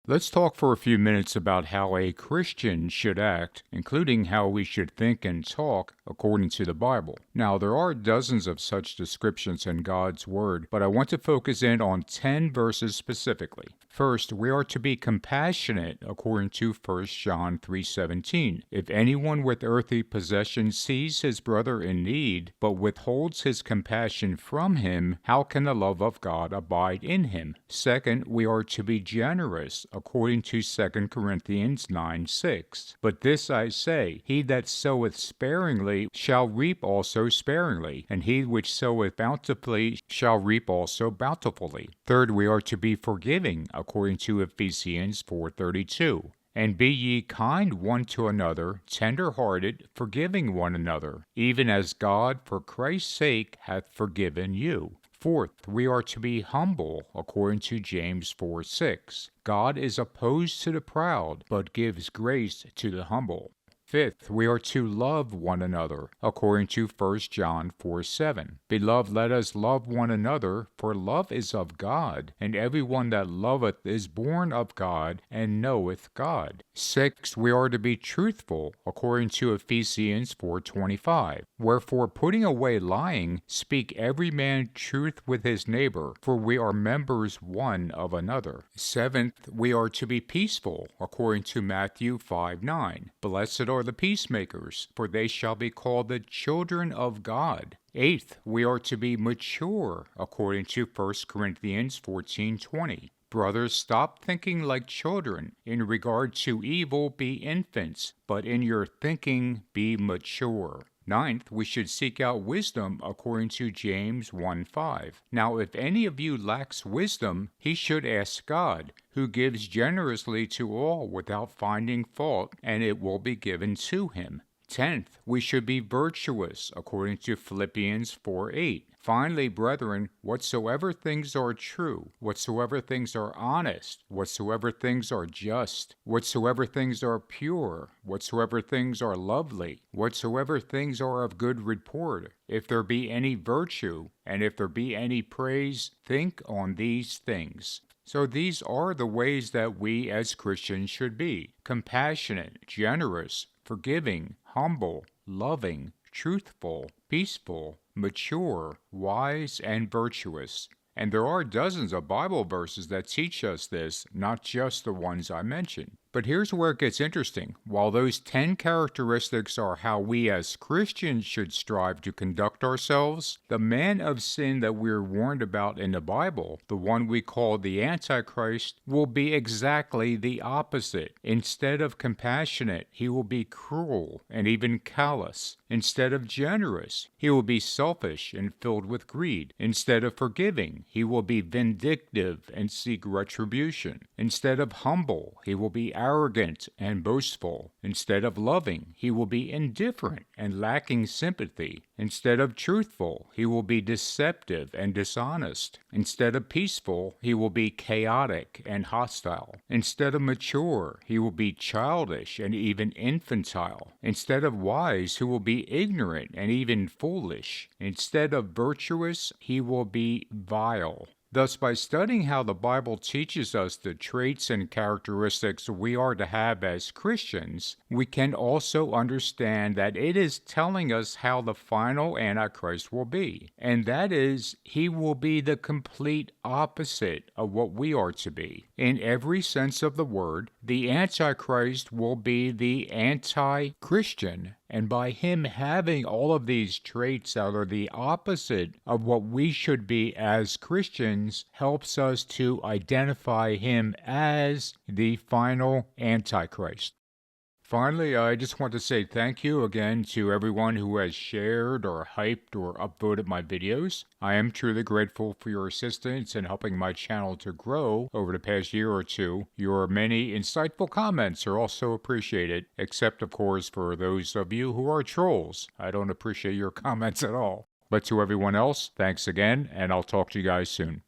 Let's talk for a few minutes about how a Christian should act, including how we should think and talk according to the Bible. Now, there are dozens of such descriptions in God's Word, but I want to focus in on 10 verses specifically. First, we are to be compassionate according to 1 John 3:17. If anyone with earthly possessions sees his brother in need, but withholds his compassion from him, how can the love of God abide in him? Second, we are to be generous according to 2 Corinthians 9:6. But this I say, he that soweth sparingly shall reap also sparingly, and he which soweth bountifully shall reap also bountifully. Third, we are to be forgiving according to Ephesians 4:32. And be ye kind one to another, tenderhearted, forgiving one another, even as God for Christ's sake hath forgiven you. Fourth, we are to be humble, according to James 4:6. God is opposed to the proud, but gives grace to the humble. Fifth, we are to love one another, according to 1 John 4:7. Beloved, let us love one another, for love is of God, and every one that loveth is born of God, and knoweth God. Sixth, we are to be truthful, according to Ephesians 4:25. Wherefore, putting away lying, speak every man truth with his neighbor, for we are members one of another. Seventh, we are to be peaceful, according to Matthew 5:9. Blessed are the peacemakers, for they shall be called the children of God. Eighth, we are to be mature, according to 1 Corinthians 14:20. Brothers, stop thinking like children. In regard to evil, be infants, but in your thinking, be mature. Ninth, we should seek out wisdom according to James 1:5. Now, if any of you lacks wisdom, he should ask God, who gives generously to all without finding fault, and it will be given to him. 10th, we should be virtuous according to Philippians 4:8. Finally, brethren, whatsoever things are true, whatsoever things are honest, whatsoever things are just, whatsoever things are pure, whatsoever things are lovely, whatsoever things are of good report, if there be any virtue, and if there be any praise, think on these things. So these are the ways that we as Christians should be: compassionate, generous, forgiving, humble, loving, truthful, peaceful, mature, wise, and virtuous. And there are dozens of Bible verses that teach us this, not just the ones I mentioned. But here's where it gets interesting. While those 10 characteristics are how we as Christians should strive to conduct ourselves, the man of sin that we're warned about in the Bible, the one we call the antichrist, will be exactly the opposite. Instead of compassionate, he will be cruel and even callous. Instead of generous, he will be selfish and filled with greed. Instead of forgiving, he will be vindictive and seek retribution. Instead of humble, he will be arrogant and boastful. Instead of loving, he will be indifferent and lacking sympathy. Instead of truthful, he will be deceptive and dishonest. Instead of peaceful, he will be chaotic and hostile. Instead of mature, he will be childish and even infantile. Instead of wise, he will be ignorant and even foolish. Instead of virtuous, he will be vile. Thus, by studying how the Bible teaches us the traits and characteristics we are to have as Christians, we can also understand that it is telling us how the final Antichrist will be. And that is, he will be the complete opposite of what we are to be. In every sense of the word, the Antichrist will be the anti-Christian. And by him having all of these traits that are the opposite of what we should be as Christians, helps us to identify him as the final Antichrist. Finally, I just want to say thank you again to everyone who has shared or hyped or upvoted my videos. I am truly grateful for your assistance in helping my channel to grow over the past year or two. Your many insightful comments are also appreciated, except of course for those of you who are trolls. I don't appreciate your comments at all. But to everyone else, thanks again, and I'll talk to you guys soon.